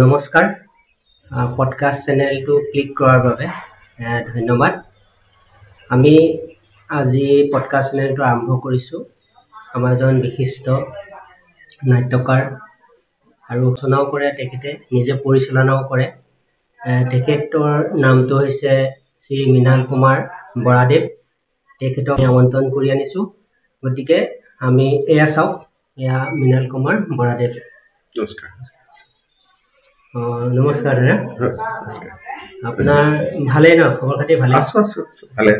নমস্কাৰ পডকাষ্ট চেনেলটো ক্লিক কৰাৰ বাবে ধন্যবাদ। আমি আজি পডকাষ্ট চেনেলটো আৰম্ভ কৰিছোঁ। আমাৰ এজন বিশিষ্ট নাট্যকাৰ আৰু ৰচনাও কৰে, তেখেতে নিজে পৰিচালনাও কৰে। তেখেতৰ নামটো হৈছে শ্ৰী মৃণাল কুমাৰ বৰাদেৱ। তেখেতক আমন্ত্ৰণ কৰি আনিছোঁ। গতিকে আমি এয়া চাওক, এয়া মৃণাল কুমাৰ বৰাদেৱ। নমস্কাৰ। নমস্কাৰ দাদা। আপোনাৰ ভালেই ন? খবৰ খাতি ভালে? ভালে।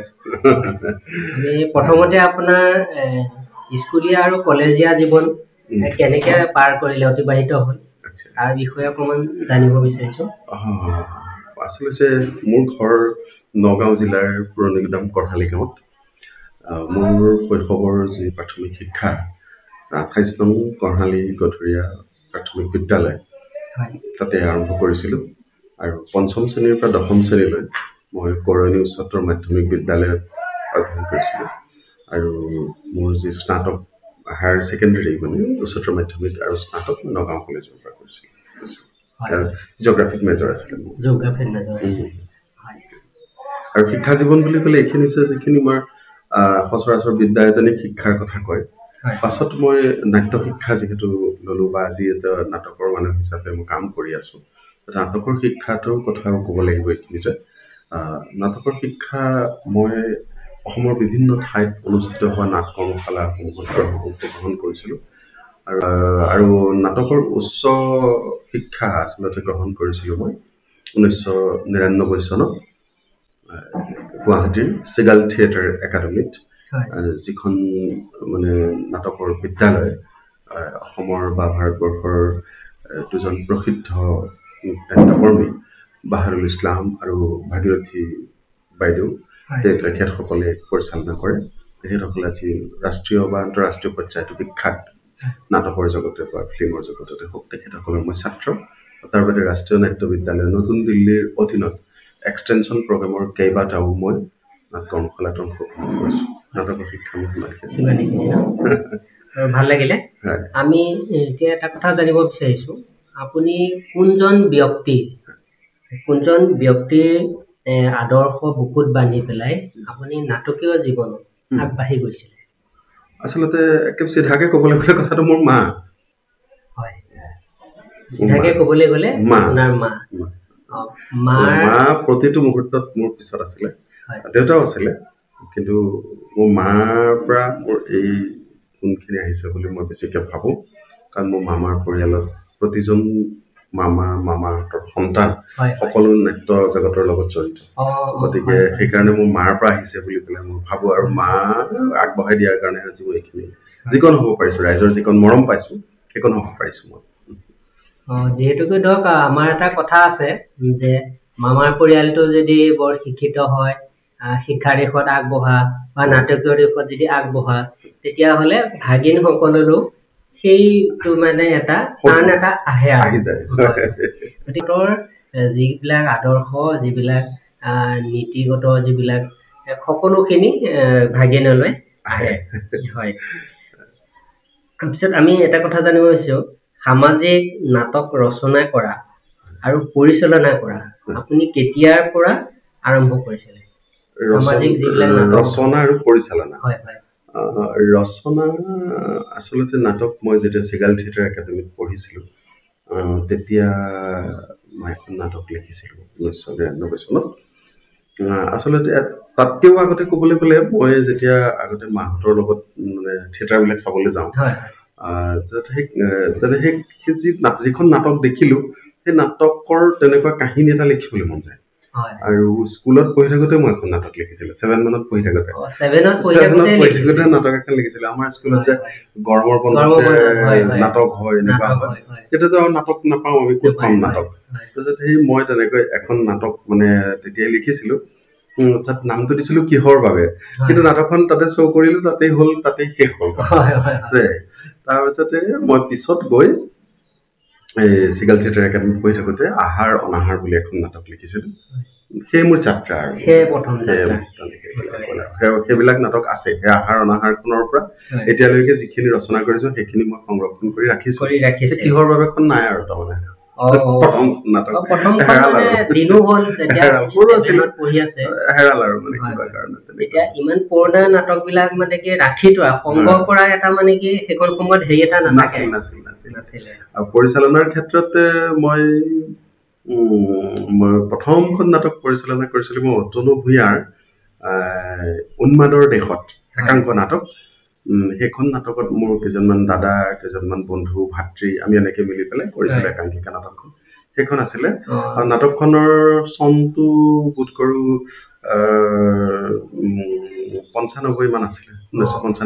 আমি প্ৰথমতে আপোনাৰ স্কুলীয়া আৰু কলেজীয়া জীৱন কেনেকে পাৰ কৰিলে, অতিবাহিত হ'ল, তাৰ বিষয়ে অকণমান জানিব বিচাৰিছোঁ। আচলতে মোৰ ঘৰ নগাঁও জিলাৰ পুৰণি গুদাম কঠালি গাঁৱত। মোৰ শৈশৱৰ যি প্ৰাথমিক শিক্ষা 28 নং কঢ়ালি গধুৰীয়া প্ৰাথমিক বিদ্যালয়, তাতে আৰম্ভ কৰিছিলোঁ। আৰু 5ম শ্ৰেণীৰ পৰা 10ম শ্ৰেণীলৈ মই কৰৰণী উচ্চতৰ মাধ্যমিক বিদ্যালয়ত অধ্যয়ন কৰিছিলোঁ। আৰু মোৰ যি স্নাতক হায়াৰ ছেকেণ্ডেৰী উচ্চতৰ মাধ্যমিক আৰু স্নাতক নগাঁও কলেজৰ পৰা কৰিছিলোঁ। জিঅ'গ্ৰাফিক মেজৰ আছিলে মোৰ। আৰু শিক্ষা জীৱন বুলি ক'লে এইখিনি হৈছে যিখিনি মই সচৰাচৰ বিদ্যায়তনিক শিক্ষাৰ কথা কয়। পাছত মই নাট্য শিক্ষা যিহেতু ললো, বা আজি এটা নাটকৰ মানুহ হিচাপে মই কাম কৰি আছো, নাটকৰ শিক্ষাটোৰ কথাও ক'ব লাগিব এইখিনি যে নাটকৰ শিক্ষা মই অসমৰ বিভিন্ন ঠাইত অনুষ্ঠিত হোৱা নাট কৰ্মশালাসমূহত অংশগ্ৰহণ কৰিছিলোঁ। আৰু নাটকৰ উচ্চ শিক্ষা আচলতে গ্ৰহণ কৰিছিলোঁ মই 1999 চনত গুৱাহাটীৰ চিগাল থিয়েটাৰ একাডেমীত, যিখন মানে নাটকৰ বিদ্যালয়। অসমৰ বা ভাৰতবৰ্ষৰ দুজন প্ৰসিদ্ধ নাট্যকৰ্মী বাহাৰুল ইছলাম আৰু ভাগীৰথী বাইদেউ, তেখেতসকলে পৰিচালনা কৰে। তেখেতসকলে আজি ৰাষ্ট্ৰীয় বা আন্তঃৰাষ্ট্ৰীয় পৰ্যায়তো বিখ্যাত নাটকৰ জগতে বা ফিল্মৰ জগততে হওক। তেখেতসকলৰ মই ছাত্ৰ। তাৰ বাদে ৰাষ্ট্ৰীয় নাট্য বিদ্যালয় নতুন দিল্লীৰ অধীনত এক্সটেনশ্যন প্ৰগ্ৰেমৰ কেইবাটাও মই নাট কৰ্মশালাত অংশগ্ৰহণ কৰিছোঁ। নাটকৰ শিক্ষা ভাল লাগিলে। আমি এতিয়া এটা কথা জানিব বিচাৰিছোঁ, আপুনি কোনজন ব্যক্তিৰ আদৰ্শ বুকুত বান্ধি পেলাই আপুনি নাটকীয় জীৱনত আগবাঢ়ি গৈছিলে? আচলতে একেবাৰে চিধাকে ক'বলৈ গ'লে কথাটো মোৰ মা। হয়, চিধাকে ক'বলৈ গ'লে আপোনাৰ মা। মা প্ৰতিটো মুহূৰ্তত মোৰ পিছত আছিলে। দেউতাও আছিলে, কিন্তু মোৰ মাৰ পৰা মোৰ এই গুণখিনি আহিছে বুলি মই বেছিকৈ ভাবোঁ। কাৰণ মোৰ মামাৰ পৰিয়ালত প্ৰতিজন মামাহঁতৰ সন্তান সকলো নাট্য জগতৰ লগত জড়িত। গতিকে সেইকাৰণে মোৰ মাৰ পৰা আহিছে বুলি পেলাই মই ভাবোঁ। আৰু মা আগবঢ়াই দিয়াৰ কাৰণে আজি মই এইখিনি যিকণ হ'ব পাৰিছোঁ, ৰাইজৰ যিকণ মৰম পাইছোঁ সেইকণ হ'ব পাৰিছোঁ মই। যিহেতুকে ধৰক আমাৰ এটা কথা আছে যে মামাৰ পৰিয়ালটো যদি বৰ শিক্ষিত হয়, শিক্ষাৰ দিশত আগবঢ়া বা নাটকীয় দিশত যদি আগবঢ়া, তেতিয়াহ'লে ভাগিন সকললৈও সেইটো মানে এটা টান এটা আহি যায়। গতিকে যিবিলাক আদৰ্শ, যিবিলাক নীতিগত, যিবিলাক সকলোখিনি ভাগিনলৈ আহে। হয়। তাৰপিছত আমি এটা কথা জানিব বিচাৰোঁ, সামাজিক নাটক ৰচনা কৰা আৰু পৰিচালনা কৰা আপুনি কেতিয়াৰ পৰা আৰম্ভ কৰিছিলে? সামাজিক যিবিলাক ৰচনা আৰু পৰিচালনা। হয় হয়। ৰচনা আচলতে নাটক মই যেতিয়া চিগাল থিয়েটাৰ একাডেমীত পঢ়িছিলোঁ, তেতিয়া মই এখন নাটক লিখিছিলোঁ 1999 চনত। আচলতে তাতকেও আগতে ক'বলৈ গ'লে মই যেতিয়া আগতে মাহঁতৰ লগত মানে থিয়েটাৰবিলাক চাবলৈ যাওঁ, যিখন নাটক দেখিলোঁ সেই নাটকৰ তেনেকুৱা কাহিনী এটা লিখিবলৈ মন যায়। আৰু স্কুলত পঢ়ি থাকোঁতে মই এখন নাটক লিখিছিলোঁ। 7 মানত পঢ়ি থাকোঁতে নাটক এখন লিখিছিলোঁ। আমাৰ স্কুলত যে গৰমৰ বন্ধত নাটক হয়, এনেকুৱা হয়, তেতিয়াতো আৰু নাটক নাপাওঁ, আমি ক'ত পাম নাটক। সেই মই তেনেকৈ এখন নাটক মানে তেতিয়াই লিখিছিলোঁ। তাত নামটো দিছিলোঁ কিহৰ বাবে, কিন্তু নাটকখন তাতে শ্ব' কৰিলোঁ, তাতেই হ'ল, তাতেই শেষ হ'ল। তাৰপিছতে মই পিছত গৈ চিগাল থিয়েটাৰ একাডেমীত পঢ়ি থাকোঁতে আহাৰ অনাহাৰ বুলি এখন নাটক লিখিছিলোঁ সেই মোৰ যাত্ৰা আৰু সেইবিলাক নাটক আছে সেই আহাৰ অনাহাৰখনৰ পৰা এতিয়ালৈকে যিখিনি ৰচনা কৰিছোঁ সেইখিনি মই সংৰক্ষণ কৰি ৰাখিছোঁ কিহৰ বাবে এখন নাই আৰু তাৰমানে ইমান পুৰণা নাটক বিলাক মানে কি ৰাখি থোৱা সংগ্ৰহ কৰা এটা মানে কি সেইখন সময়ত হেৰি এটা নাথাকে আৰু পৰিচালনাৰ ক্ষেত্ৰতে মই প্ৰথমখন নাটক পৰিচালনা কৰিছিলোঁ মই অতনু ভূঞাৰ উন্মাদৰ দেশত একাংক নাটক সেইখন নাটকত মোৰ কেইজনমান দাদা কেইজনমান বন্ধু ভাতৃ আমি এনেকে মিলি পেলাই কৰিছিলোঁ একাংকিকা নাটকখন সেইখন আছিলে আৰু নাটকখনৰ চনটো বোধ কৰোঁ 95 মান আছিলে 1995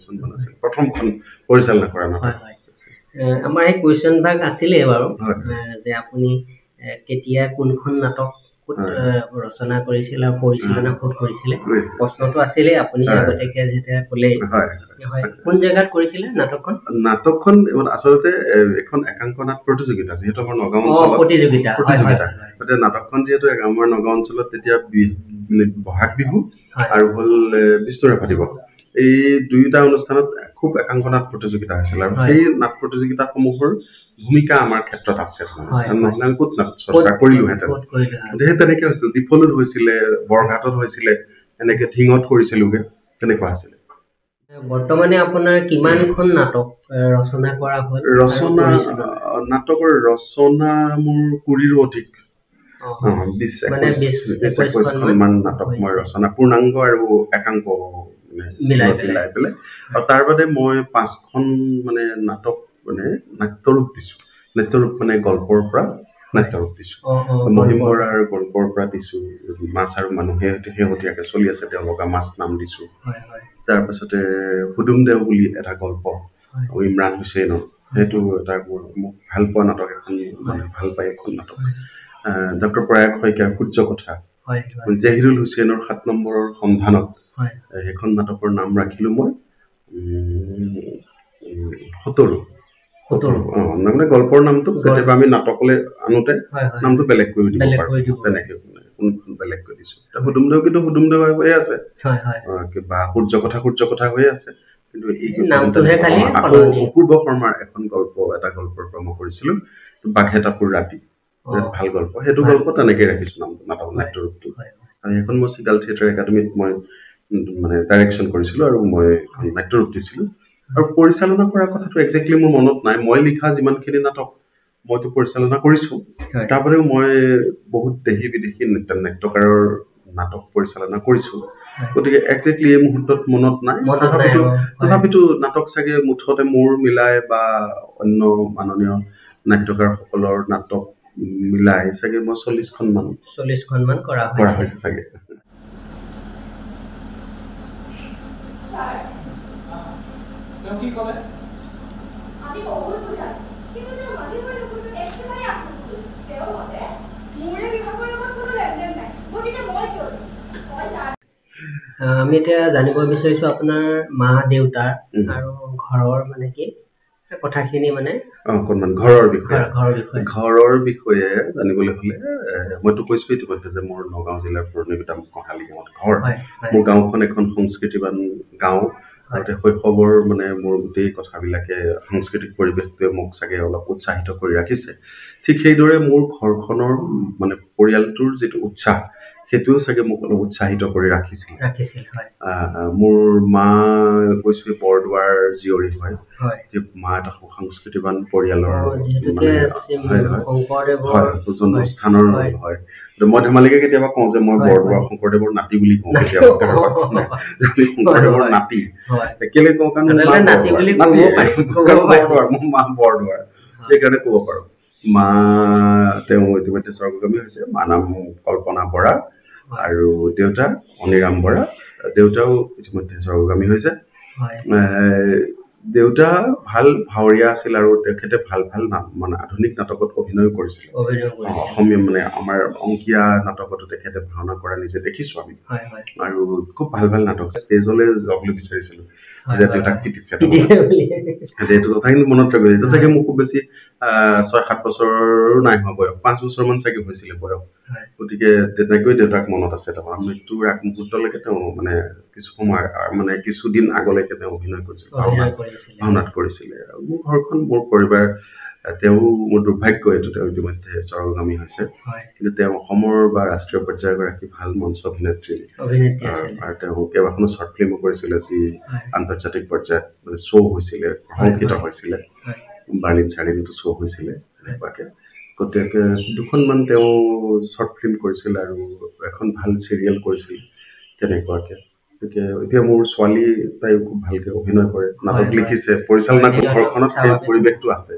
চন মান আছিল প্ৰথমখন পৰিচালনা কৰা নাটক আমাৰ এই কুৱেশ্যন ভাগ আছিলে বাৰু যে আপুনি কেতিয়া কোনখন নাটক ৰচনা কৰিছিল আৰু পৰিচালনা ক'ত কৰিছিলে প্ৰশ্নটো আছিলে আপুনি আগতীয়াকৈ যেতিয়া ক'লে কোন জেগাত কৰিছিলে নাটকখন আচলতে এখন একাংক নাট প্ৰতিযোগিতা যিহেতু আমাৰ নগাঁও প্ৰতিযোগিতা গতিকে নাটকখন যিহেতু আমাৰ নগাঁও অঞ্চলত তেতিয়া বহাগ বিহু আৰু হ'ল বিষ্ণুৰাভা দিৱস এই দুয়োটা অনুষ্ঠানত খুব একাংক নাট প্ৰতিযোগিতা হৈছিল আৰু সেই নাট প্ৰতিযোগিতাসমূহৰ ভূমিকা আমাৰ ক্ষেত্ৰত আছে নহ'লে ক'ত নাট চৰ্চা কৰিলোহেঁতেন গতিকে তেনেকৈ হৈছিল ডিফলুত হৈছিলে বৰঘাটত হৈছিলে এনেকৈ ঢিঙত কৰিছিলোগৈ তেনেকুৱা আছিলে বৰ্তমানে আপোনাৰ কিমানখন নাটক ৰচনা কৰা হ'ল নাটকৰ ৰচনা মোৰ 20ৰো অধিক 20-21খন নাটক মই ৰচনা পূৰ্ণাংগ আৰু একাংক মিলাই পেলাই আৰু তাৰ বাদে মই 5খন মানে নাটক মানে নাট্যৰূপ দিছোঁ নাট্যৰূপ মানে গল্পৰ পৰা নাট্যৰূপ দিছোঁ মহিম বৰাৰ গল্পৰ পৰা দিছোঁ মাছ আৰু মানুহে শেহতীয়াকৈ চলি আছে তেওঁলোকে মাছ নাম দিছোঁ তাৰপাছতে হুদুম দেও বুলি এটা গল্প ইমৰান হুছেইনৰ সেইটো এটা মোক ভাল পোৱা নাটক এখন মানে ভাল পায় এখন নাটক ডক্টৰ প্ৰয়াগ শইকীয়াৰ সূৰ্য কথা জাহিৰুল হুছেইনৰ 7 নম্বৰৰ সন্ধানত সেইখন নাটকৰ নাম ৰাখিলোঁ মই 17 মানে গল্পৰ নামটো কেতিয়াবা আমি নাটকলৈ আনোতে নামটো বেলেগ কৰি দিব পাৰোঁ তেনেকৈ কোনখন বেলেগ কৰি দিছোঁ হুদুম দেও কিন্তু হুদুম দেও হৈ আছে কিবা সূৰ্য কথা হৈ আছে কিন্তু অপূৰ্ব শৰ্মাৰ এখন এটা গল্পৰ পৰা মই কৰিছিলোঁ বাঘেটাপুৰ ৰাতি ভাল গল্প সেইটো গল্প তেনেকৈ ৰাখিছোঁ নাটক নাট্যৰূপটো আৰু সেইখন মই চিগাল থিয়েটাৰ একাডেমীত মই মানে ডাইৰেকশ্যন কৰিছিলোঁ আৰু মই নাট্যৰূপ দিছিলোঁ আৰু পৰিচালনা কৰাৰ কথাটো একজেক্টলি মোৰ মনত নাই মই লিখা যিমানখিনি নাটক মইতো পৰিচালনা কৰিছোঁ তাৰপৰাও মই বহুত দেশী বিদেশী নাট্যকাৰৰ নাটক পৰিচালনা কৰিছোঁ গতিকে একজেক্টলি এই মুহূৰ্তত মনত নাই তথাপিতো নাটক চাগে মুঠতে মোৰ মিলাই বা অন্য মাননীয় নাট্যকাৰসকলৰ নাটক মিলাই চাগে মই 40খন মান কৰা হৈছে চাগে কি ক'লে আমি বহুত বুঝা কিন্তু তেওঁ মাটি মই নুখুজো একেবাৰে আপুৰুষ তেওঁ মতে মোৰে বিভাগৰ লগত কোনো লেনদেন নাই গতিকে মই কিয় আমি এতিয়া জানিব বিচাৰিছোঁ আপোনাৰ মা দেউতা আৰু ঘৰৰ মানে কি কথাখিনি মানে অকণমান ঘৰৰ বিষয়ে জানিবলৈ হ'লে মইতো কৈছোঁ ইতিমধ্যে যে মোৰ নগাঁও জিলাৰ পুৰণিকটা কঁহালী গাঁৱত ঘৰ মোৰ গাঁওখন এখন সংস্কৃতিবান গাঁও শৈশৱৰ মানে মোৰ গোটেই কথাবিলাকে সাংস্কৃতিক পৰিৱেশটোৱে মোক চাগে অলপ উৎসাহিত কৰি ৰাখিছে ঠিক সেইদৰে মোৰ ঘৰখনৰ মানে পৰিয়ালটোৰ যিটো উৎসাহ সেইটোও চাগে মোক অলপ উৎসাহিত কৰি ৰাখিছিল মোৰ মা কৈছোঁ বৰদোৱাৰ জীয়ৰী হয় মা এটা সংস্কৃতিবান পৰিয়ালৰ জন্মস্থানৰ হয় মই ধেমালিকে কেতিয়াবা কওঁ যে মই বৰদোৱাৰ শংকৰদেৱৰ নাতি বুলি কওঁ শংকৰদেৱৰ নাতি কেলে কওঁ কাৰণ মোৰ মা বৰদোৱাৰ সেইকাৰণে ক'ব পাৰোঁ মা তেওঁ ইতিমধ্যে স্বৰ্গগামী হৈছে মা নাম কল্পনা বৰা আৰু দেউতা অনিৰাম বৰা দেউতাও ইতিমধ্যে স্বৰ্গগামী হৈছে দেউতা ভাল ভাৱৰীয়া আছিল আৰু তেখেতে ভাল মানে আধুনিক নাটকত অভিনয় কৰিছিল অসমীয়া মানে আমাৰ অংকীয়া নাটকতো তেখেতে ভাওনা কৰা নিজে দেখিছোঁ আমি আৰু খুব ভাল নাটক ষ্টেজলৈ যাবলৈ বিচাৰিছিলোঁ যে দেউতাক পিটিছে এইটো কথা কিন্তু মনত ৰাখিব এইটো চাগে মোক খুব বেছি 6-7 বছৰো নাই হোৱা বয়স 5 বছৰমান চাগে হৈছিলে বয়স গতিকে তেনেকৈ দেউতাক মনত আছে তাৰ মৃত্যুৰ আগমুহূৰ্তলৈকে তেওঁ মানে কিছু সময় মানে কিছুদিন আগলৈকে তেওঁ অভিনয় কৰিছিল ভাওনাত কৰিছিলে আৰু মোৰ ঘৰখন মোৰ পৰিবাৰ তেওঁ মোৰ দুৰ্ভাগ্য এইটো তেওঁ ইতিমধ্যে চৰগামী হৈছে কিন্তু তেওঁ অসমৰ বা ৰাষ্ট্ৰীয় পৰ্যায়ৰ এগৰাকী ভাল মঞ্চ অভিনেত্ৰী আৰু তেওঁ কেইবাখনো শ্বৰ্ট ফিল্মো কৰিছিলে যি আন্তৰ্জাতিক পৰ্যায়ত মানে শ্ব' হৈছিলে সংগীত হৈছিলে বাৰ্লিন চাৰ্লিনতো শ্ব' হৈছিলে এনেকুৱাকে গতিকে দুখনমান তেওঁ শ্বৰ্ট ফিল্ম কৰিছিল আৰু এখন ভাল চিৰিয়েল কৰিছিল তেনেকুৱাকে গতিকে এতিয়া মোৰ ছোৱালী তাই খুব ভালকে অভিনয় কৰে নাটক লিখিছে পৰিচালনা ঘৰখনত সেই পৰিৱেশটো আছে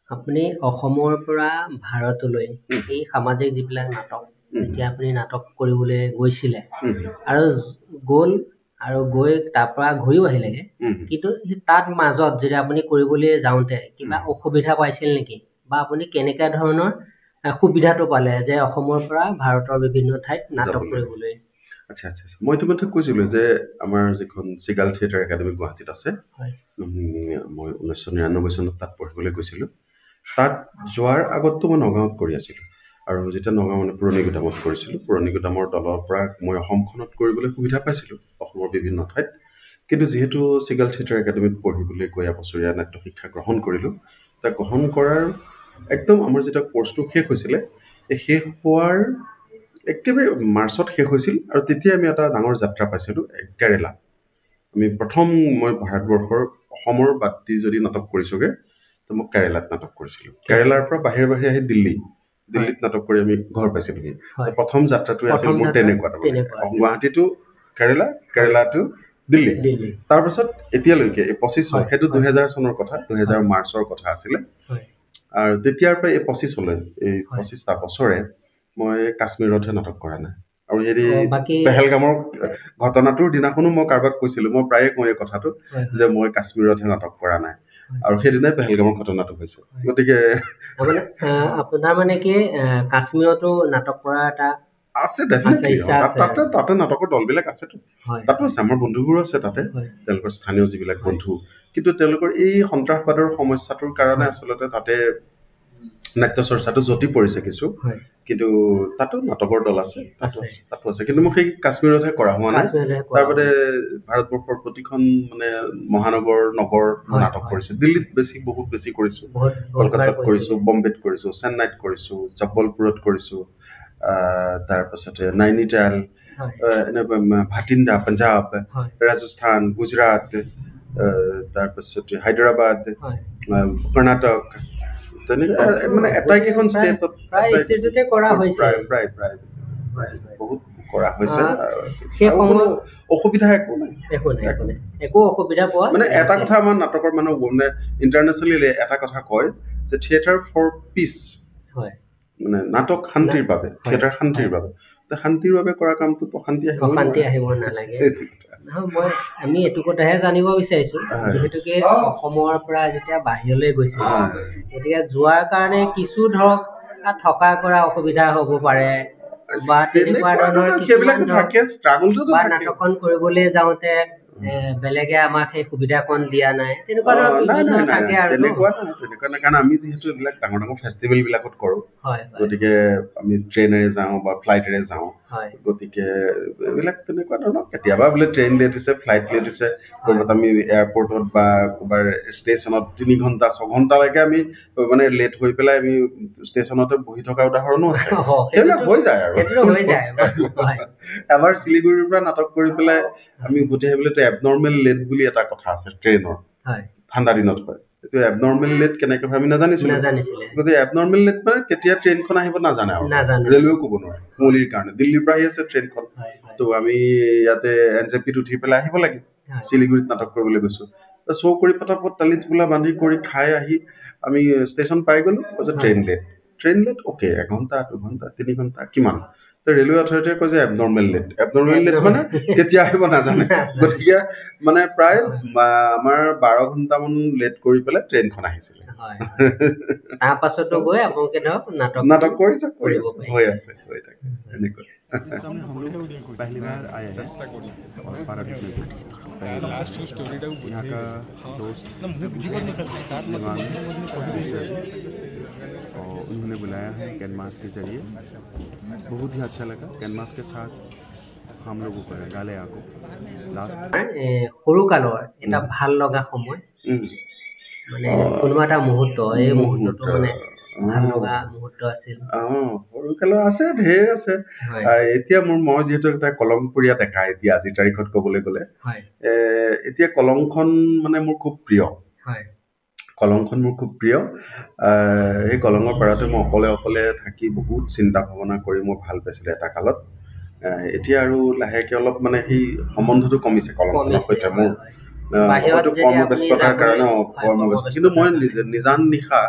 আপুনি অসমৰ পৰা ভাৰতলৈ এই সামাজিক যিবিলাক নাটক যেতিয়া আপুনি নাটক কৰিবলৈ গৈছিলে আৰু গ'ল আৰু গৈ তাৰ পৰা ঘূৰিও আহিলেগে কিন্তু তাত মাজত যেতিয়া আপুনি কৰিবলৈ যাওঁতে কিবা অসুবিধা পাইছিল নেকি বা আপুনি কেনেকুৱা ধৰণৰ সুবিধাটো পালে যে অসমৰ পৰা ভাৰতৰ বিভিন্ন ঠাইত নাটক কৰিবলৈ আচ্ছা আচ্ছা মই ইতিমধ্যে কৈছিলো যে আমাৰ যিখন চিগাল থিয়েটাৰ একাডেমি গুৱাহাটীত আছে মই 1999 চনত তাত পঢ়িবলৈ গৈছিলো তাত যোৱাৰ আগততো মই নগাঁৱত কৰি আছিলো আৰু যেতিয়া নগাঁও মানে পুৰণি গুদামত কৰিছিলো পুৰণি গুদামৰ দলৰ পৰা মই অসমখনত কৰিবলৈ সুবিধা পাইছিলো অসমৰ বিভিন্ন ঠাইত কিন্তু যেহেতু চিগাল থিয়েটাৰ একাডেমিত পঢ়িবলৈ গৈ বছৰীয়া নাট্য শিক্ষা গ্ৰহণ কৰিলো তা গ্ৰহণ কৰাৰ একদম আমাৰ যেটা কোৰ্সটো শেষ হৈছিলে এই শেষ হোৱাৰ একেবাৰে মাৰ্চত শেষ হৈছিল আৰু তেতিয়া আমি এটা ডাঙৰ যাত্ৰা পাইছিলো কেৰালা আমি প্ৰথম মই ভাৰতবৰ্ষৰ অসমৰ বাতি যদি নাটক কৰিছোগে তো মই কেৰালাত নাটক কৰিছিলো কেৰালাৰ পৰা বাহিৰ বাহিৰ আহি দিল্লীত নাটক কৰি আমি ঘৰ পাইছিলো প্ৰথম যাত্ৰাটো আছিল মোৰ তেনেকুৱা গুৱাহাটী টু কেৰালা টু দিল্লী তাৰ পাছত এতিয়ালৈকে 25 চন হেতু 2000 চনৰ কথা 2000 মাৰ্চৰ কথা আছিল আৰু তেতিয়াৰ পৰা এই 25 চলে এই 25টা বছৰে মই কাশ্মীৰতহে নাটক কৰা নাই আৰু হেৰি পেহেলগামৰ ঘটনাটোৰ দিনাখনো মই কাৰবাক কৈছিলো মই প্ৰায়ে কওঁ এই কথাটো যে মই কাশ্মীৰতহে নাটক কৰা নাই আৰু সেইদিনাই পেহেলগামৰ ঘটনাটো হৈছে গতিকে আপোনাৰ মানে কি কাশ্মীৰতো নাটক কৰা এটা আছে ডেফিনেটলি তাতে নাটকৰ দলবিলাক আছে তাতো আছে আমাৰ বন্ধুবোৰ আছে তাতে তেওঁলোকৰ স্থানীয় যিবিলাক বন্ধু কিন্তু তেওঁলোকৰ এই সন্ত্ৰাসবাদৰ সমস্যাটোৰ কাৰণে আচলতে তাতে নাট্য চৰ্চাটো জটি পৰিছে কিছু কিন্তু তাতো নাটকৰ দল আছে তাতো আছে কিন্তু মই সেই কাশ্মীৰতহে কৰা হোৱা নাই তাৰবাদে ভাৰতবৰ্ষৰ প্ৰতিখন মানে মহানগৰ নগৰ নাটক কৰিছো দিল্লীত বহুত বেছি কৰিছো কলকাতাত কৰিছো বম্বেত কৰিছো চেন্নাইত কৰিছো জব্বলপুৰত কৰিছো তাৰ পাছতে নাইনিতাল ভাটিন্দা পাঞ্জাব ৰাজস্থান গুজৰাট তাৰ পাছতে হায়দৰাবাদ কৰ্ণাটক মানে এটাই কেইখন ষ্টেটত ষ্টেটতে কৰা হৈছে প্ৰায় বহুত কৰা হৈছে অসুবিধা একো অসুবিধা পোৱা মানে এটা কথা আমাৰ নাটকৰ মানুহ মানে ইণ্টাৰনেশ্যনেলি এটা কথা কয় যে থিয়েটাৰ ফৰ পিচ হয় মানে নাটক শান্তিৰ বাবে থিয়েটাৰ শান্তিৰ বাবে শান্তিৰ বাবে কৰা কামটো অশান্তি আহিব নালাগে মই আমি এইটো কথাহে জানিব বিচাৰিছো যিহেতুকে অসমৰ পৰা যেতিয়া বাহিৰলৈ গৈছে গতিকে যোৱাৰ কাৰণে কিছু ধৰক থকা কৰা অসুবিধা হ'ব পাৰে বা তেনেকুৱা ধৰণৰ বা নাটকখন কৰিবলৈ যাওঁতে বেলেগে আমাক সেই সুবিধাকণ দিয়া নাই তেনেকুৱা ধৰণৰ থাকে আৰু তেনেকুৱা কাৰণ আমি যিহেতু এইবিলাক ডাঙৰ ডাঙৰ ফেষ্টিভেল বিলাকত কৰো গতিকে আমি ট্ৰেইনেৰে যাওঁ বা ফ্লাইটেৰে যাওঁ গতিকে এইবিলাক তেনেকুৱা ধৰণৰ কেতিয়াবা বোলে ট্ৰেইন লেট হৈছে ফ্লাইট লেট হৈছে ক'ৰবাত আমি এয়াৰপৰ্টত বা ক'ৰবাৰ ষ্টেচনত 3 ঘণ্টা 6 ঘণ্টালৈকে আমি মানে লেট হৈ পেলাই আমি ষ্টেচনতে বহি থকা উদাহৰণো আছে সেইবিলাক হৈ যায় আৰু এবাৰ শিলিগুৰিৰ পৰা নাটক কৰি পেলাই আমি উভতি আহিবলৈ এবনৰ্মেল লেট বুলি এটা কথা আছে ট্ৰেইনৰ ঠাণ্ডা দিনত হয় এইটো এবনৰ্মেল লেট কেনেকৈ হয় আমি নাজানিছিলো গতিকে এবনৰ্মেল লেট মানে কেতিয়া ট্ৰেইনখন আহিব নাজানে আৰু ৰেলৱেও ক'ব নোৱাৰে কুঁৱলীৰ কাৰণে দিল্লীৰ পৰা আহি আছে ট্ৰেইনখন তো আমি ইয়াতে NJPত উঠি পেলাই আহিব লাগে শিলিগুৰিত নাটক কৰিবলৈ গৈছো শ্ব' কৰি পটাপট তালি টোপোলা বান্ধি কৰি খাই আহি আমি ষ্টেচন পাই গ'লো ট্ৰেইন লেট অ'কে 1 ঘণ্টা 2 ঘণ্টা 3 ঘণ্টা কিমান ৰেলৱে অথৰিটিয়ে কয় যে এবনৰ্মেল লেট মানে কেতিয়া আহিব নাজানে গতিকে মানে প্ৰায় আমাৰ 12 ঘণ্টামান লেট কৰি পেলাই ট্ৰেইনখন আহিছিলে হয় তাৰ পাছতো গৈ আপোনালোকে ধৰক नाटक हो আছে হৈ থাকে এনেকুৱা सामने हम लोग पहली बार आए हैं और पारादीप में यहाँ का दोस्त सलमान और उन्होंने बुलाया है कैनवास के जरिए बहुत ही अच्छा लगा कैनवास के साथ हम लोगों को गाले आको लास्ट সৰু কালৰ এটা ভাল লগা সময় মানে কোনোবা এটা মুহূৰ্ত এই মুহূৰ্তটো মানে ভাল লগা মুহূৰ্ত আছিল সৰু কালৰ আছে ঢেৰ আছে এতিয়া মই যেহেতু এটা কলমপুৰীয়া দেখা এতিয়া আজি তাৰিখত ক'বলৈ গ'লে এতিয়া কলমখন মানে মোৰ খুব প্ৰিয় কলমখন মোৰ খুব প্ৰিয় এই কলমৰ পাৰতে মই অকলে থাকি বহুত চিন্তা ভাৱনা কৰি মই ভাল পাইছিলোঁ এটা কালত এতিয়া আৰু লাহেকে অলপ মানে সেই সম্বন্ধটো কমিছে কলমখনৰ সৈতে মোৰ হয়তো কৰ্মব্যস্ততাৰ কাৰণে কৰ্মব্যস্ত কিন্তু মই নিজান নিশা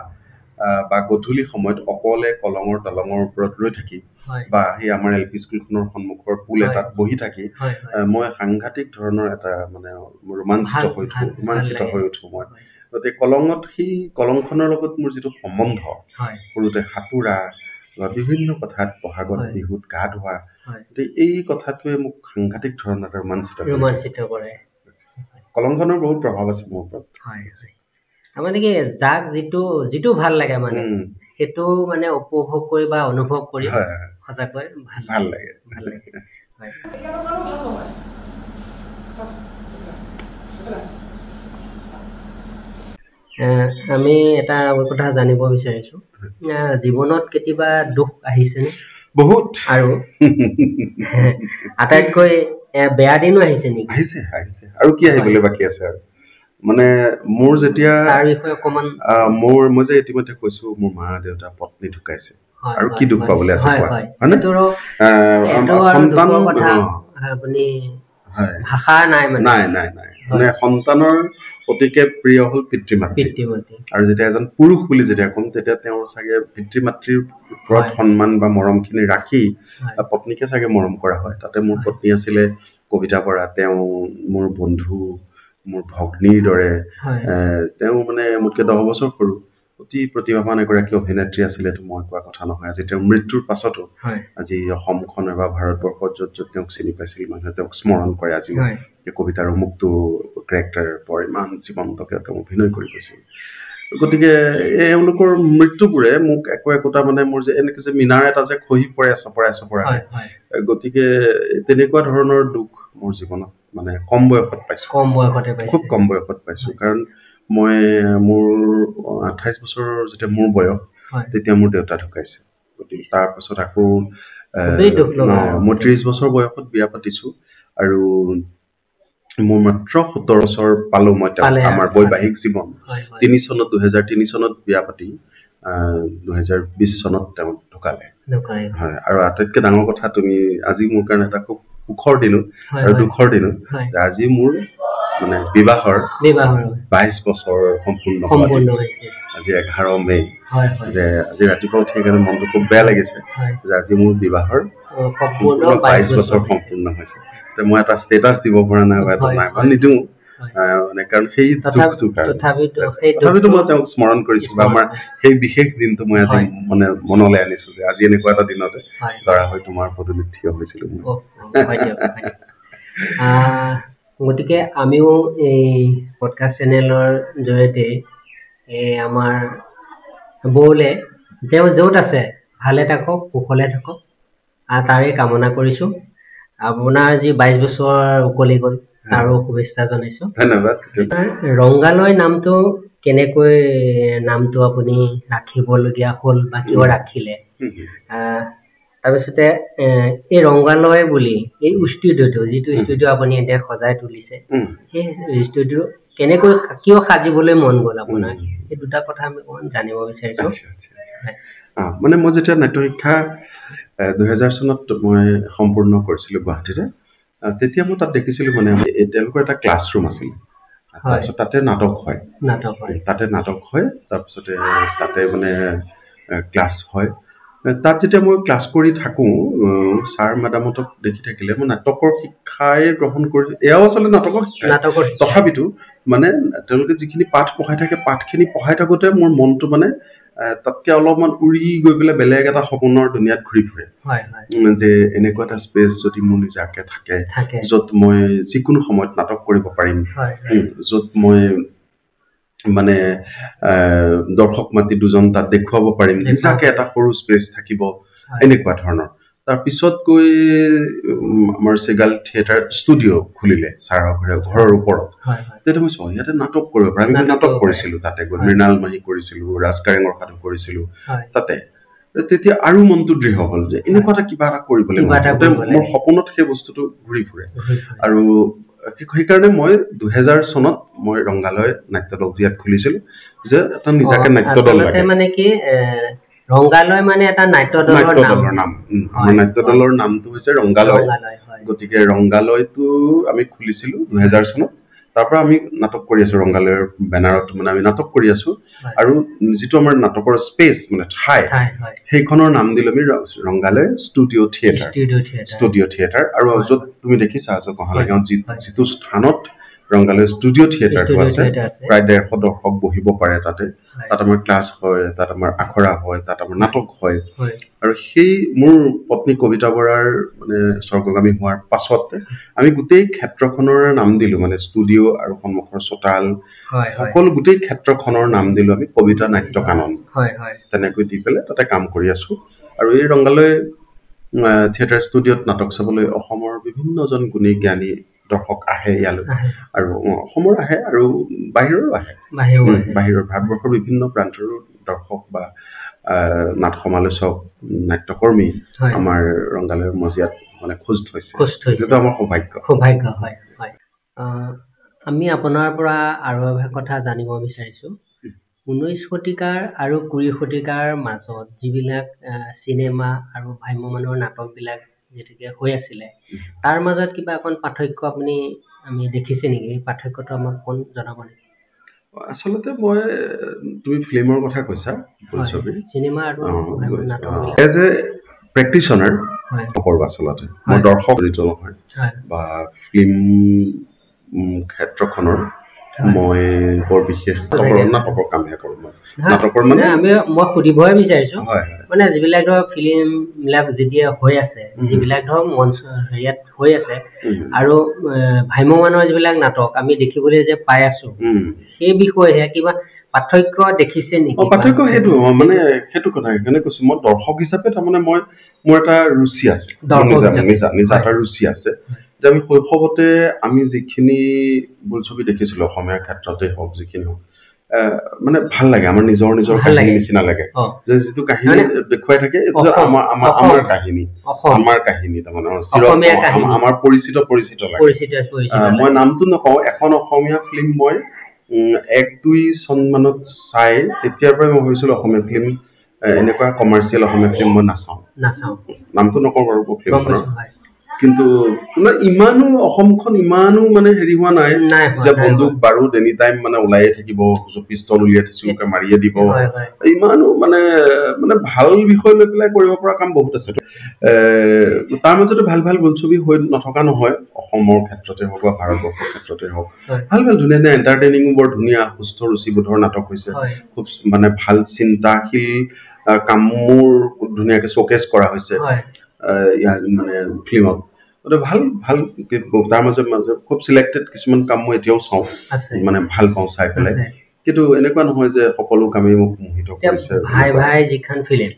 বা গধূলি সময়ত অকলে কলমৰ দলঙৰ ওপৰত ৰৈ থাকি বা সেই আমাৰ এলপি স্কুলখনৰ সন্মুখৰ পুল এটাত বহি থাকি মই সাংঘাতিক ধৰণৰ এটা মানে ৰোমাঞ্চিত হৈ উঠো মই গতিকে কলঙত সেই কলমখনৰ লগত মোৰ যিটো সম্বন্ধ সৰুতে সাঁতোৰা বা বিভিন্ন কথাত বহাগত বিহুত গা ধোৱা এই কথাটোৱে মোক সাংঘাতিক ধৰণৰ ৰোমাঞ্চিত কৰে কলমখনৰ বহুত প্ৰভাৱ আছে মোৰ ওপৰত মানে কি যাক যিটো ভাল লাগে মানে সেইটো মানে উপভোগ কৰি বা অনুভৱ কৰি সঁচাকৈ ভাল লাগে আমি এটা কথা জানিব বিচাৰিছো জীৱনত কেতিয়াবা দুখ আহিছেনে বহুত আৰু আটাইতকৈ বেয়া দিনো আহিছে নেকি আহিছে আৰু কি আহিবলৈ বাকী আছে আৰু মানে মোৰ যেতিয়া মই যে ইতিমধ্যে কৈছো মোৰ মা দেউতা পত্নী ঢুকাইছে আৰু কি দুখ পাবলৈ আছে ভাষা নাই মানে সন্তানৰ অতিকে প্ৰিয় হল পিতৃ মাতৃ আৰু যেতিয়া এজন পুৰুষ বুলি যেতিয়া কম তেতিয়া তেওঁৰ চাগে পিতৃ মাতৃৰ ওপৰত সন্মান বা মৰমখিনি ৰাখি পত্নীকে চাগে মৰম কৰা হয় তাতে মোৰ পত্নী আছিলে কবিতা বৰা তেওঁ মোৰ বন্ধু মোৰ ভগ্নীৰ দৰে তেওঁ মানে মোতকে 10 বছৰ সৰু অতি প্ৰতিভাৱান এগৰাকী অভিনেত্ৰী আছিলে তো মই কোৱা কথা নহয় আজি তেওঁৰ মৃত্যুৰ পাছতো আজি অসমখন বা ভাৰতবৰ্ষত য'ত তেওঁক চিনি পাইছিল মানুহে তেওঁক স্মৰণ কৰে আজি এই কবিতাৰ মুক্ত কেৰেক্টাৰ বৰ ইমান জীৱন্তকে তেওঁ অভিনয় কৰি গৈছিল গতিকে এওঁলোকৰ মৃত্যুবোৰে মোক একোটা মানে মোৰ যে এনেকে যে মিনাৰ এটা যে খহি পৰে চপৰা গতিকে তেনেকুৱা ধৰণৰ দুখ মোৰ জীৱনত মানে কম বয়সত পাইছো খুব কম বয়সত পাইছো কাৰণ মই মোৰ 28 বছৰ যেতিয়া মোৰ বয়স তেতিয়া মোৰ দেউতা ঢুকাইছে গতিকে তাৰ পাছত আকৌ মই 30 বছৰ বয়সত বিয়া পাতিছো আৰু মোৰ মাত্ৰ 17 বছৰ পালো মই আমাৰ বৈবাহিক জীৱন 2003 চনত বিয়া পাতি 2020 চনত তেওঁ ঢুকালে হয় আৰু আটাইতকৈ ডাঙৰ কথা তুমি আজি মোৰ কাৰণে এটা খুব সুখৰ দিন আৰু দুখৰ দিন আজি মোৰ মানে বিবাহৰ 22 বছৰ সম্পূৰ্ণ আজি 11 মে যে আজি ৰাতিপুৱা উঠি কেনে মনটো খুব বেয়া লাগিছে যে আজি মোৰ বিবাহৰ 22 বছৰ সম্পূৰ্ণ হৈছে মই এটা ষ্টেটাছ দিব পৰা নাই বা নিদিওঁ মানে কাৰণ সেই তথাপিতো মই তেওঁক স্মৰণ কৰিছো বা আমাৰ সেই বিশেষ দিনটো মই আজি মানে মনলৈ আনিছো যে আজি এনেকুৱা এটা দিনতে ধৰা হয় তোমাৰ পদূলিত থিয় হৈছিলো গতিকে আমিও এই পডকাষ্ট চেনেলৰ জৰিয়তে আমাৰ বৌলে তেওঁ য'ত আছে ভালে থাকক কুশলে থাকক তাৰে কামনা কৰিছো আপোনাৰ যি 22 বছৰ উকলি গ'ল তাৰো শুভেচ্ছা জনাইছো ধন্যবাদ ৰংগালয় নামটো কেনেকৈ নামটো আপুনি ৰাখিবলগীয়া হ'ল বা কিয় ৰাখিলে তাৰপিছতে এই ৰংগালয় বুলি এই ষ্টুডিঅ'টো যিটো ষ্টুডিঅ' আপুনি এতিয়া সজাই তুলিছে সেই ষ্টুডিঅ' কেনেকৈ কিয় সাজিবলৈ মন গ'ল আপোনাৰ এই দুটা কথা আমি অকণমান জানিব বিচাৰিছো মানে মই যেতিয়া নাট্য শিক্ষা 2000 চনত মই সম্পূৰ্ণ কৰিছিলো গুৱাহাটীতে তেতিয়া মই তাত দেখিছিলো মানে তেওঁলোকৰ এটা ক্লাছৰুম আছিল তাৰপিছত তাতে নাটক হয় তাৰপিছতে তাতে মানে ক্লাছ হয় তাত যেতিয়া মই ক্লাছ কৰি থাকোঁ ছাৰ মেডামহঁতক দেখি থাকিলে মই নাটকৰ শিক্ষাই গ্ৰহণ কৰি এয়াও আচলতে নাটকৰ তথাপিতো মানে তেওঁলোকে যিখিনি পাঠ পঢ়াই থাকে পাঠখিনি পঢ়াই থাকোঁতে মোৰ মনটো মানে তাতকে অলপমান উৰি গৈ পেলাই বেলেগ এটা সপোনৰ দুনিয়াত ঘূৰি ফুৰে যে এনেকুৱা এটা স্পেচ যদি মোৰ নিজাকে থাকে য'ত মই যিকোনো সময়ত নাটক কৰিব পাৰিম য'ত মই মানে দৰ্শক মাতি দুজন তাত দেখুৱাব পাৰিম নিজাকে এটা সৰু স্পেচ থাকিব এনেকুৱা ধৰণৰ তাৰপিছত গৈ আমাৰ চেগাল থিয়েটাৰ ষ্টুডিঅ' খুলিলে ছাৰৰ ঘৰৰ ওপৰত তেতিয়া মই চাওঁ ইয়াতে নাটক কৰিব পাৰোঁ আমি নাটক কৰিছিলোঁ তাতে গৈ মৃণাল মাহী কৰিছিলোঁ ৰাজকাৰেঙৰ সাধু কৰিছিলোঁ তাতে তেতিয়া আৰু মনটো দৃঢ় হ'ল যে এনেকুৱা এটা কিবা এটা কৰিব লাগিব মোৰ সপোনত সেই বস্তুটো ঘূৰি ফুৰে আৰু সেইকাৰণে মই 2000 চনত মই ৰংগালয় নাট্যদল ইয়াত খুলিছিলোঁ যে এটা নিজাকে নাট্যদল লাগে মানে কি ৰংগালয় মানে এটা নাট্যদলৰ নাম আমাৰ নাট্যদলৰ নামটো হৈছে ৰংগালয় গতিকে ৰংগালয়টো আমি খুলিছিলোঁ 2000 চনত তাৰ পৰা আমি নাটক কৰি আছো ৰংগালয়ৰ বেনাৰত মানে আমি নাটক কৰি আছো আৰু যিটো আমাৰ নাটকৰ স্পেচ মানে ঠাই সেইখনৰ নাম দিলো আমি ৰংগালয় ষ্টুডিঅ' থিয়েটাৰ আৰু য'ত তুমি দেখিছা কহালাগাঁৱত যিটো স্থানত ৰংগালয় ষ্টুডিঅ' থিয়েটাৰটো আছে প্ৰায় 150 দৰ্শক বহিব পাৰে তাত আমাৰ ক্লাছ হয় তাত আমাৰ আখৰা হয় তাত আমাৰ নাটক হয় আৰু সেই মোৰ পত্নী কবিতা বৰাৰ মানে স্বৰ্গগামী হোৱাৰ পাছত আমি গোটেই ক্ষেত্ৰখনৰ নাম দিলো মানে ষ্টুডিঅ' আৰু সন্মুখৰ চোতাল সকলো গোটেই ক্ষেত্ৰখনৰ নাম দিলো আমি কবিতা নাট্য কানন তেনেকৈ দি পেলাই তাতে কাম কৰি আছো আৰু এই ৰংগালয় থিয়েটাৰ ষ্টুডিঅ'ত নাটক চাবলৈ অসমৰ বিভিন্নজন গুণী জ্ঞানী দৰ্শক আহে ইয়ালৈ আৰু অসমৰ আহে আৰু বাহিৰৰো আহে বাহিৰৰ ভাৰতবৰ্ষৰ বিভিন্ন প্ৰান্তৰ দৰ্শক বা নাট সমালোচক নাট্যকৰ্মী আমাৰ ৰংগালয়ৰ মজিয়াত মানে খোজ থৈছে সেইটো আমাৰ সৌভাগ্য হয় আমি আপোনাৰ পৰা আৰু এটা কথা জানিব বিচাৰিছো 19 শতিকাৰ আৰু 20 শতিকাৰ মাজত যিবিলাক চিনেমা আৰু ভ্ৰাম্যমানৰ নাটকবিলাক যেনেকৈ হৈ আছিলে তাৰ মাজত কিবা এখন পাৰ্থক্য আমি দেখিছে নেকি এই পাৰ্থক্যটো আমাক কোন জনাব নেকি আচলতে মই তুমি ফিল্মৰ কথা কৈছা বোলছবি চিনেমা আৰু নাটক এজ এ প্ৰেক্টিশনাৰ নকৰো আচলতে মই দৰ্শক যিটো নহয় বা ফিল্ম ক্ষেত্ৰখনৰ মই বৰ বিশেষ নাটকৰ কামহে কৰোঁ নাটকৰ মানে মই সুধিবহে বিচাৰিছো মানে যিবিলাক ধৰক ফিল্ম বিলাক যেতিয়া হৈ আছে যিবিলাক ধৰক মঞ্চ হেৰিয়াত হৈ আছে আৰু ভ্ৰাম্যমানৰ যিবিলাক নাটক আমি দেখিবলৈ যে পাই আছো সেই বিষয়ে কিবা পাৰ্থক্য দেখিছে নেকি পাৰ্থক্য সেইটো মানে সেইটো কথা সেইকাৰণে কৈছো মই দৰ্শক হিচাপে তাৰমানে মোৰ এটা ৰুচি আছে নিজা এটা ৰুচি আছে যে আমি শৈশৱতে আমি যিখিনি বোলছবি দেখিছিলো অসমীয়া ক্ষেত্ৰতে হওক যিখিনি হওক মানে ভাল লাগে আমাৰ নিজৰ কাহিনী নিচিনা লাগে যে যিটো কাহিনী দেখুৱাই থাকে আমাৰ কাহিনী তাৰমানে আমাৰ পৰিচিত লাগে মই নামটো নকওঁ এখন অসমীয়া ফিল্ম মই 1-2 চন মানত চাই তেতিয়াৰ পৰাই মই ভাবিছিলো অসমীয়া ফিল্ম এনেকুৱা কমাৰ্চিয়েল অসমীয়া ফিল্ম মই নাচাওঁ নামটো নকওঁ বাৰু ফিল্মখনৰ কিন্তু ইমানো অসমখন ইমানো মানে হেৰি হোৱা নাই যে বন্দুক বাৰুদ এনি টাইম মানে ওলাইয়ে থাকিব পিষ্টল উলিয়াই থৈছে মাৰিয়ে দিব ইমানো মানে ভাল বিষয় লৈ পেলাই কৰিব পৰা কাম বহুত আছে তাৰ মাজতে ভাল বোলছবি হৈ নথকা নহয় অসমৰ ক্ষেত্ৰতে হওক বা ভাৰতবৰ্ষৰ ক্ষেত্ৰতে হওক ভাল ধুনীয়া এণ্টাৰটেইনিঙো বৰ ধুনীয়া সুস্থ ৰুচিবোধৰ নাটক হৈছে খুব মানে ভাল চিন্তাশীল কামবোৰ ধুনীয়াকে শ্বকেচ কৰা হৈছে ইয়াৰ মানে ফিল্মত ভাল তাৰ মাজে খুব চিলেক্টেড কিছুমান কাম মই এতিয়াও চাওঁ মানে ভাল পাওঁ চাই পেলাই কিন্তু এনেকুৱা নহয় যে সকলো কামেই মোক মোহিত কৰিছে ভাই যিখন ফিল্ম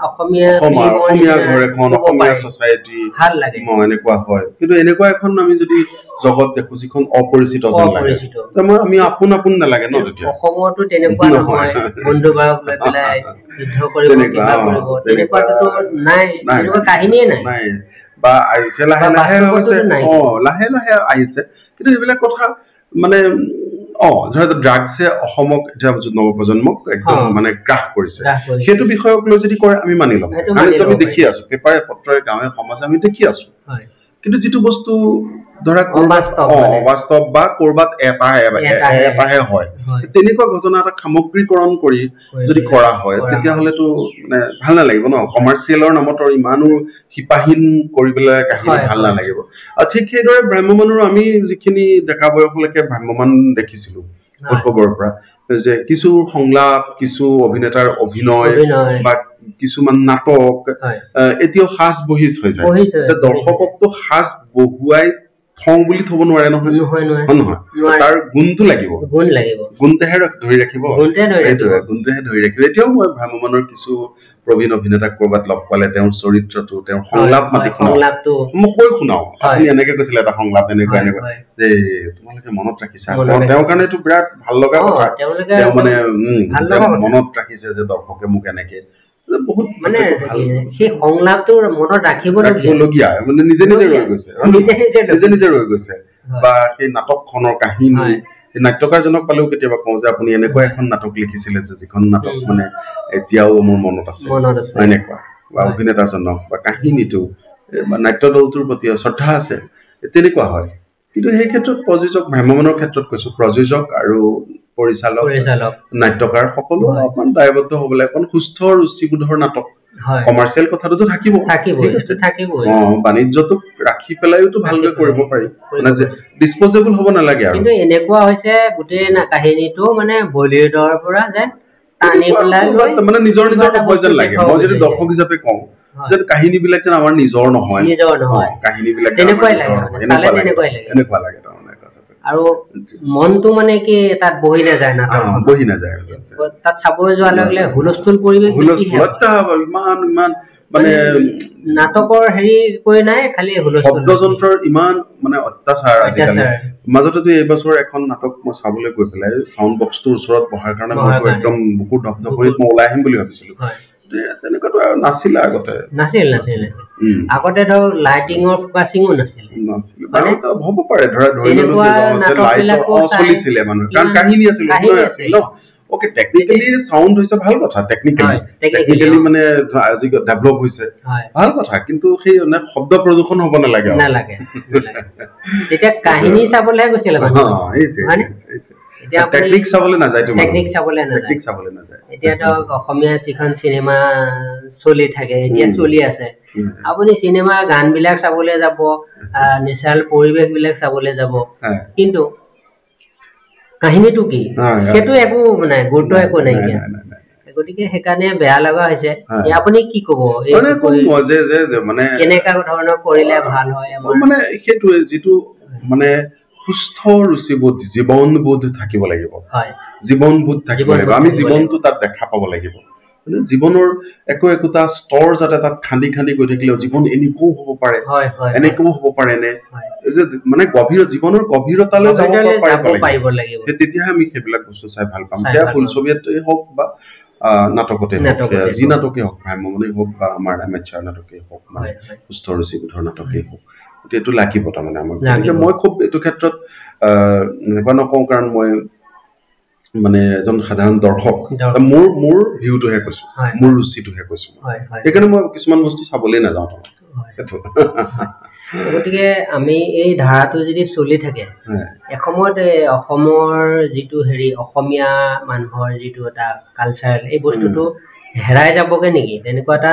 অসমীয়া ঘৰ এখন অসমীয়া ছচাইটি এনেকুৱা হয় কিন্তু এনেকুৱা এখন আমি যদি জগত দেখো যিখন অপৰিচিত আমি আপোন নালাগে ন তেতিয়া অসমতো তেনেকুৱা নহয় বন্ধু বান্ধৱ লৈ পেলাই যুদ্ধ কৰিব তেনেকুৱাটো নাই তেনেকুৱা কাহিনীয়ে নাই বা লাহে আহিছে কিন্তু এইবিলাক কথা মানে ড্ৰাগছে অসমক এতিয়া নৱপ্ৰজন্মক একদম মানে গ্ৰাস কৰিছে সেইটো বিষয়ক লৈ যদি কয় আমি মানি ল'ম আমি দেখি আছো পেপাৰে পত্ৰই গাঁৱে সমাজে আমি দেখি আছো কিন্তু যিটো বস্তু ধৰা অবাস্তৱ বা কৰবাত এটাহে হয় তেনেকুৱা ঘটনা এটা সামগ্ৰীকৰণ কৰি যদি কৰা হয় তেতিয়াহ'লেতো মানে ভাল নালাগিব ন কমাৰ্চিয়েলৰ নামত ইমানো শিপাহীন কৰি পেলাই কাহিনী ভাল নালাগিব আৰু ঠিক সেইদৰে ভ্ৰাম্যমানৰ আমি যিখিনি ডেকা বয়সলৈকে ভ্ৰাম্যমান দেখিছিলো উৎসৱৰ পৰা যে কিছু সংলাপ কিছু অভিনেতাৰ অভিনয় বা কিছুমান নাটক এতিয়াও সাজ বহি থৈ যায় দৰ্শককতো সাজ বহুৱাই থওঁ বুলি থব নোৱাৰে নহয় তাৰ গুণটো লাগিব গুণতেহে ধৰি ৰাখিব এতিয়াও মই ভ্ৰাম্যমানৰ কিছু প্ৰবীণ অভিনেতাক কৰবাত লগ পালে তেওঁৰ চৰিত্ৰটো তেওঁৰ সংলাপ মাতি মই কৈ শুনাও আপুনি এনেকে কৈছিলে এটা সংলাপ এনেকুৱা যে তোমালোকে মনত ৰাখিছা তেওঁৰ কাৰণে এইটো বিৰাট ভাল লগা কথা তেওঁ মানে মনত ৰাখিছে যে দৰ্শকে মোক এনেকে বহুত মানে সেই সংলাপটোৰ মনত ৰাখিবলগীয়া মানে নিজে নিজে ৰৈ গৈছে বা সেই নাটকখনৰ কাহিনী নাট্যকাৰজনক পালেও কেতিয়াবা কওঁ যে আপুনি এনেকুৱা এখন নাটক লিখিছিলে যে যিখন নাটক মানে এতিয়াও মোৰ মনত আছে এনেকুৱা বা অভিনেতাজনক বা কাহিনীটো বা নাট্য দলটোৰ প্ৰতি শ্ৰদ্ধা আছে তেনেকুৱা হয় কিন্তু সেই ক্ষেত্ৰত প্ৰযোজক ভ্ৰাম্যমানৰ ক্ষেত্ৰত কৈছো প্ৰযোজক আৰু পৰিচালক নাট্যকাৰ সকলো অকমান দায়বদ্ধ হবলৈ অকণ সুস্থ ৰুচিবোধৰ নাটক কমাৰ্চিয়েল কথাটোতো থাকিব বাণিজ্যটোক ৰাখি পেলাইওতো ভালকৈ কৰিব পাৰি মানে ডিছপজেবল হ'ব নালাগে আৰু কিন্তু এনেকুৱা হৈছে গোটেই কাহিনীটো মানে বলিউডৰ পৰা যে টানি পেলাই মানে নিজৰ প্ৰয়োজন লাগে মই যদি দৰ্শক হিচাপে কওঁ যে কাহিনীবিলাক যেন আমাৰ নিজৰ নহয় কাহিনীবিলাক এনেকুৱা লাগে আৰু মনটো মানে কি তাত বহি নাযায় না তাত চাবলৈ যোৱাৰ লগে লগে হুলস্থুল পৰিৱেশ ইমান মানে নাটকৰ হেৰি কৈ নাই খালি শব্দযন্ত্ৰৰ ইমান মানে অত্যাচাৰ আজিকালি মাজতেতো এইবছৰ এখন নাটক মই চাবলৈ গৈ পেলাই চাউণ্ড বক্সটোৰ ওচৰত বহাৰ কাৰণে মই একদম বুকুৰ ধপধপনিত মই ওলাই আহিম বুলি ভাবিছিলো তেনেকুৱাতো নাছিলে আগতে ধৰ লাইটিঙৰ ফকাচিঙো নাছিলে হ'ব পাৰে ধৰা চলিছিলে মানুহ কাৰণ কাহিনী আছিল ওকে টেকনিক্যালি সাউন্ড হৈছে ভাল কথা টেকনিক্যালি মানে আজি ডেভেলপ হৈছে ভাল কথা কিন্তু সেই মানে শব্দ প্ৰদূষণ হ'ব নালাগে এতিয়া কাহিনী চাবলৈ গৈছিল টেকনিক চাবলৈ নাযায় এতিয়া তো অসমীয়া যিখন চিনেমা চলি থাকে এতিয়া চলি আছে আপুনি চিনেমা গান বিলাক চাবলৈ যাব নেচাৰেল পৰিৱেশ বিলাক চাবলৈ যাব কিন্তু কাহিনীটো কি সেইটো একো নাই গুৰুত্ব একো নাইকিয়া গতিকে সেইকাৰণে বেয়া লগা হৈছে আপুনি কি কব মানে কেনেকুৱা ধৰণৰ কৰিলে ভাল হয় মানে সেইটোৱে যিটো মানে সুস্থ ৰুচিবোধ জীৱনবোধ থাকিব লাগিব জীৱনবোধ থাকিব লাগিব আমি জীৱনটো তাত দেখা পাব লাগিব জীৱনৰ একোটা স্তৰ যাতে তাত খান্দি গৈ থাকিলেও জীৱন এনেকুৱাও হ'ব পাৰে এনেকুৱাও হ'ব পাৰে নে মানে জীৱনৰ গভীৰতালৈ যাব পাৰিব লাগিব তেতিয়াহে আমি সেইবিলাক বস্তু চাই ভাল পাম সেয়া ফুলছবিতেই হওক বা নাটকতে যি নাটকেই হওক ভ্ৰাম্যমানেই হওক বা আমাৰ এমেচাৰ নাটকেই হওক মানে সুস্থ ৰুচিবোধৰ নাটকেই হওক এইটো লাগিব তাৰমানে আমাক মই খুব এইটো ক্ষেত্ৰত এনেকুৱা নকওঁ কাৰণ মই মানে এজন সাধাৰণ দৰ্শক মোৰ ভিউটোহে কৈছো মোৰ ৰুচিটোহে কৈছো সেইকাৰণে মই কিছুমান বস্তু চাবলৈ নাযাওঁ গতিকে আমি এই ধাৰাটো যদি চলি থাকে এসময়ত অসমৰ যিটো হেৰি অসমীয়া মানুহৰ যিটো এটা কালচাৰেল এই বস্তুটো হেৰাই যাবগে নেকি তেনেকুৱা এটা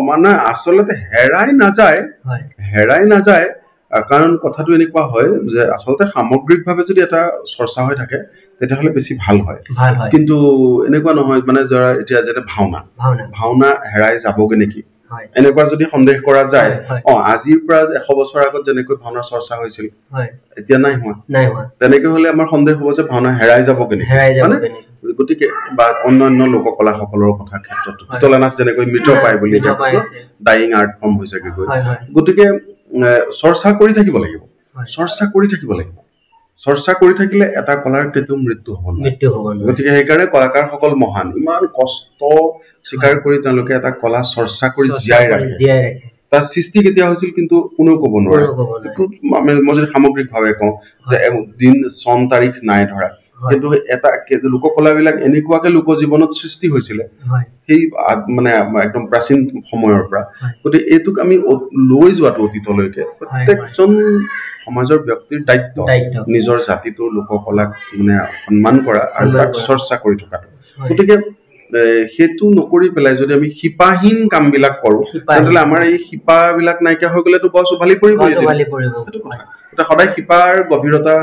মানে আচলতে হেৰাই নাযায় কাৰণ কথাটো এনেকুৱা হয় যে আচলতে সামগ্ৰিকভাৱে যদি এটা চৰ্চা হৈ থাকে তেতিয়াহ'লে বেছি ভাল হয় কিন্তু এনেকুৱা নহয় মানে ধৰা এতিয়া যেটা ভাওনা হেৰাই যাবগে নেকি এনেকুৱা যদি সন্দেহ কৰা যায় আজিৰ পৰা 100 বছৰ আগত যেনেকৈ ভাওনাৰ চৰ্চা হৈছিল এতিয়া নাই হোৱা তেনেকৈ হলে আমাৰ সন্দেহ হ'ব যে ভাওনা হেৰাই যাবগে নেকি মানে গতিকে বা অন্যান্য লোককলাসকলৰ কথা ক্ষেত্ৰত তুলনাত যেনেকৈ মৃত পায় বুলি ডাইং আৰ্ট ফৰ্ম হৈছে গতিকে চৰ্চা কৰি থাকিব লাগিব চৰ্চা কৰি থাকিলে এটা কলাৰ কেতিয়াও মৃত্যু হ'ব গতিকে সেইকাৰণে কলাকাৰসকল মহান ইমান কষ্ট স্বীকাৰ কৰি তেওঁলোকে এটা কলা চৰ্চা কৰি জীয়াই ৰাখে তাৰ সৃষ্টি কেতিয়া হৈছিল কিন্তু কোনেও ক'ব নোৱাৰে মই যদি সামগ্ৰিকভাৱে কওঁ যে দিন চন তাৰিখ নাই ধৰা কিন্তু এটা লোককলাবিলাক এনেকুৱাকে লোক জীৱনত সৃষ্টি হৈছিলে সেই মানে একদম প্ৰাচীন সময়ৰ পৰা গতিকে এইটোক আমি লৈ যোৱাটো অতীতলৈকে প্ৰত্যেকজন সমাজৰ ব্যক্তিৰ দায়িত্ব নিজৰ জাতিটোৰ লোককলাক মানে সন্মান কৰা আৰু তাক চৰ্চা কৰি থকাটো গতিকে সেইটো নকৰি পেলাই যদি আমি শিপাহীন কামবিলাক কৰোঁ তেতিয়াহ'লে আমাৰ এই শিপাবিলাক নাইকিয়া হৈ গ'লেতো গছ উভালি পৰিব এটা সদায় শিপাৰ গভীৰতা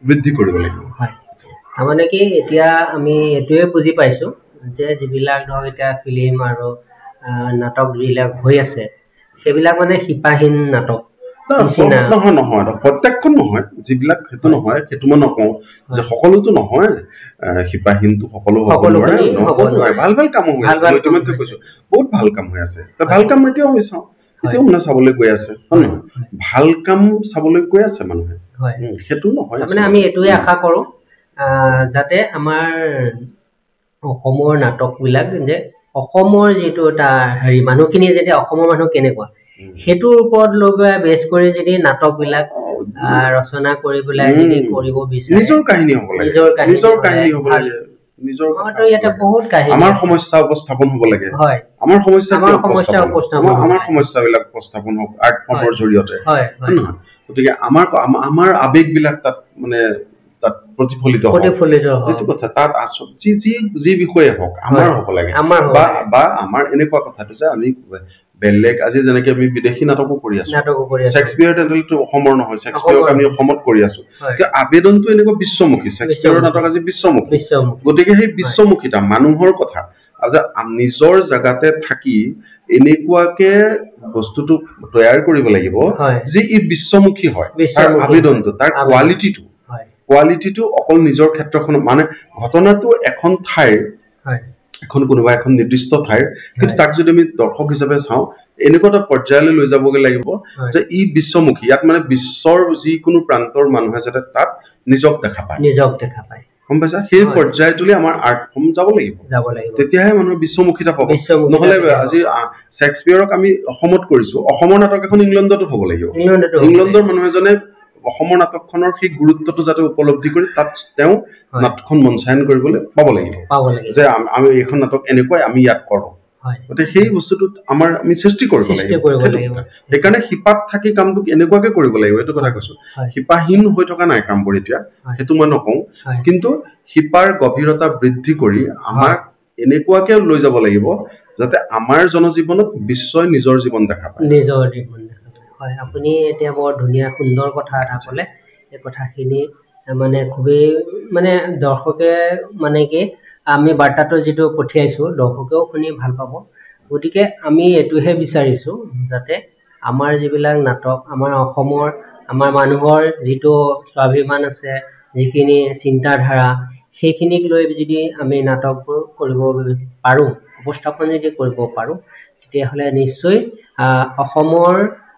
বৃদ্ধি কৰিব লাগিব মানে কি এতিয়া আমি এইটোৱে বুজি পাইছো যে যিবিলাক ধৰক এতিয়া ফিল্ম আৰু নাটক যিবিলাক হৈ আছে সেইবিলাক মানে শিপাহীন নাটক নহয় নহয় প্ৰত্যেকখন নহয় যিবিলাক সেইটো নহয় সেইটো মই নকওঁ যে সকলোতো নহয় শিপাহীনটো সকলো ভাল ভাল কাম হৈ আছে ইতিমধ্যে কৈছো বহুত ভাল কাম হৈ আছে ভাল কাম এতিয়াও হৈ চাওঁ এতিয়াও মানুহে চাবলৈ গৈ আছে হয় নহয় ভাল কাম চাবলৈ গৈ আছে মানুহে সেইটো নহয় মানে আমি এইটোৱে আশা কৰো যাতে আমাৰ অসমৰ নাটকবিলাক যে অসমৰ যিটো এটা হেৰি মানুহখিনি যদি অসমৰ মানুহ কেনেকুৱা সেইটোৰ ওপৰত লৈ গৈ বেছ কৰি যদি নাটকবিলাক ৰচনা কৰি পেলাই যদি কৰিব বিচাৰে নিজৰ কাহিনী হ'ব লাগে হ'ব লাগে নিজৰ ইয়াতে বহুত কাহিনী আমাৰ সমস্যা উপস্থাপন হ'ব লাগে হয় আমাৰ সমস্যাবিলাক উপস্থাপন হওক আৰ্ট ফৰ্মৰ জৰিয়তে হয় গতিকে আমাৰ আবেগবিলাক তাত মানে তাত প্ৰতিফলিত এইটো কথা তাত যি বিষয়ে হওক আমাৰ হ'ব লাগে বা আমাৰ এনেকুৱা কথাটো যে আমি বেলেগ আজি যেনেকে আমি বিদেশী নাটকো কৰি আছো শেক্সপিয়াৰ টেন্ডেলটো অসমৰ নহয় শেক্সপিয়াৰক আমি অসমত কৰি আছো আবেদনটো এনেকুৱা বিশ্বমুখী শেক্সপিয়াৰৰ নাটক আজি বিশ্বমুখী গতিকে সেই বিশ্বমুখীতা মানুহৰ কথা নিজৰ জেগাতে থাকি এনেকুৱাকে বস্তুটো তৈয়াৰ কৰিব লাগিব যে ই বিশ্বমুখী হয় তাৰ আবেদনটো তাৰ কোৱালিটিটো অকল নিজৰ ক্ষেত্ৰখন মানে ঘটনাটো এখন ঠাইৰ এখন কোনোবা এখন নিৰ্দিষ্ট ঠাইৰ কিন্তু তাক যদি আমি দৰ্শক হিচাপে চাওঁ এনেকুৱা এটা পৰ্যায়লৈ লৈ যাবগৈ লাগিব যে ই বিশ্বমুখী ইয়াত মানে বিশ্বৰ যিকোনো প্ৰান্তৰ মানুহে যাতে তাত নিজক দেখা পায় গম পাইছা সেই পৰ্যায়টোলৈ আমাৰ আৰ্ট ফৰ্ম যাব লাগিব তেতিয়াহে মানুহৰ বিশ্বমুখিতা পাব নহ'লে আজি শেক্সপিয়াৰক আমি অসমত কৰিছো অসমৰ নাটক এখন ইংলেণ্ডতো হ'ব লাগিব ইংলেণ্ডৰ মানুহ এজনে অসমৰ নাটকখনৰ সেই গুৰুত্বটো যাতে উপলব্ধি কৰি তাত তেওঁ নাটকখন মঞ্চায়ন কৰিবলৈ পাব লাগিব যে আমি এইখন নাটক এনেকুৱাই আমি ইয়াত কৰোঁ গতিকে সেই বস্তুটোত আমাৰ আমি সৃষ্টি কৰিব লাগিব সেইকাৰণে শিপাত থাকি কামটো এনেকুৱাকে কৰিব লাগিব এইটো কথা কৈছো শিপাহীন হৈ থকা নাই কামবোৰ এতিয়া সেইটো মই নকওঁ কিন্তু শিপাৰ গভীৰতা বৃদ্ধি কৰি আমাক এনেকুৱাকে লৈ যাব লাগিব যাতে আমাৰ জনজীৱনত বিশ্বই নিজৰ জীৱন দেখা পায় হয় আপুনি এতিয়া বৰ ধুনীয়া সুন্দৰ কথা এটা ক'লে এই কথাখিনি মানে খুবেই মানে দৰ্শকে মানে কি আমি বাৰ্তাটো যিটো পঠিয়াইছো দৰ্শকেও শুনি ভাল পাব গতিকে আমি এইটোহে বিচাৰিছো যাতে আমাৰ যিবিলাক নাটক আমাৰ অসমৰ আমাৰ মানুহৰ যিটো স্বাভিমান আছে যিখিনি চিন্তাধাৰা সেইখিনিক লৈ যদি আমি নাটকবোৰ কৰিব পাৰোঁ উপস্থাপন যদি কৰিব পাৰোঁ তেতিয়াহ'লে নিশ্চয় অসমৰ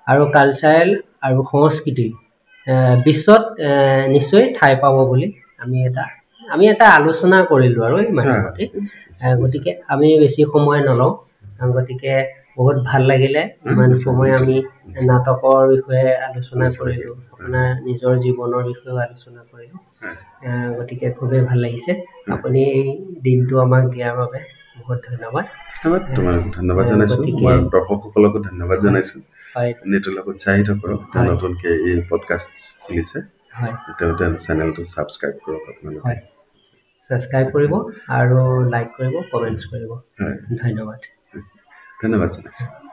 আৰু কালচাৰেল আৰু সংস্কৃতি বিশ্বত নিশ্চয় ঠাই পাব বুলি আমি এটা আলোচনা কৰিলোঁ আৰু ইমানতে গতিকে আমি বেছি সময় নলওঁ গতিকে বহুত ভাল লাগিলে ইমান সময় আমি নাটকৰ বিষয়ে আলোচনা কৰিলোঁ আপোনাৰ নিজৰ জীৱনৰ বিষয়েও আলোচনা কৰিলোঁ গতিকে খুবেই ভাল লাগিছে আপুনি দিনটো আমাক দিয়াৰ বাবে বহুত ধন্যবাদ ধন্যবাদ জনাইছোঁ মই দৰ্শকসকলকো ধন্যবাদ জনাইছোঁ নেটৰ লগত চাহিদা কৰক নতুনকৈ এই পডকাষ্ট খুলিছে তেওঁ চেনেলটো ছাবস্ক্ৰাইব কৰক আপোনালোকে ছাবস্ক্ৰাইব কৰিব আৰু লাইক কৰিব কমেণ্টছ কৰিব ধন্যবাদ জনাইছোঁ